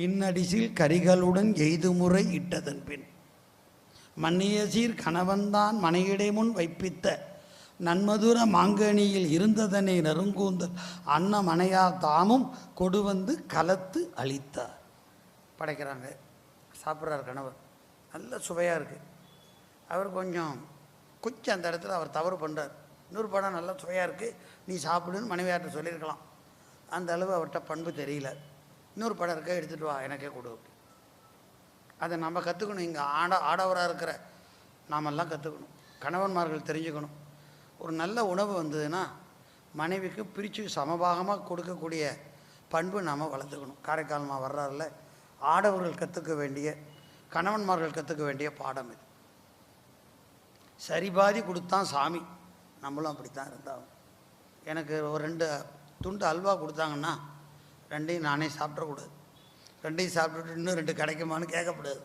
இன்னடிசில் கரிகளுடன் எய்துமுறை இட்டதன் பின் மன்னியசீர் கணவன்தான் மனையிடை முன் வைப்பித்த நன்மதுர மாங்கனியில் இருந்ததனை நறுங்கூந்தல் அன்ன மனையா தாமும் கொடு வந்து கலத்து அளித்தார். படைக்கிறாங்க, சாப்பிட்றார் கணவர், நல்ல சுவையாக இருக்குது. அவர் கொஞ்சம் அந்த இடத்துல அவர் தவறு பண்ணுறார். இன்னொரு படம் நல்லா சுவையாக இருக்குது, நீ சாப்பிடுன்னு மனைவியார்கிட்ட சொல்லியிருக்கலாம். அந்த அளவு அவர்கிட்ட பண்பு தெரியல. இன்னொரு படம் இருக்க, எடுத்துகிட்டு வா, எனக்கே கொடு. அதை நம்ம கற்றுக்கணும். இங்கே ஆடவராக இருக்கிற நாமெல்லாம் கற்றுக்கணும். கணவன்மார்கள் தெரிஞ்சுக்கணும். ஒரு நல்ல உணவு வந்ததுன்னா மனைவிக்கு பிரித்து சமபாகமாக கொடுக்கக்கூடிய பண்பு நாம் வளர்த்துக்கணும். காரைக்கால்மா வர்றாருல, ஆடவர்கள் கற்றுக்க வேண்டிய, கணவன்மார்கள் கற்றுக்க வேண்டிய பாடம் இது. சரிபாதி கொடுத்தான் சாமி, நம்மளும் அப்படித்தான் இருந்தாங்க. எனக்கு ஒரு 2 துண்டு அல்வா கொடுத்தாங்கன்னா 2ஐயும் நானே சாப்பிடக்கூடாது. 2ஐயும் சாப்பிட்டுட்டு இன்னும் 2 கிடைக்குமான்னு கேட்கக்கூடாது.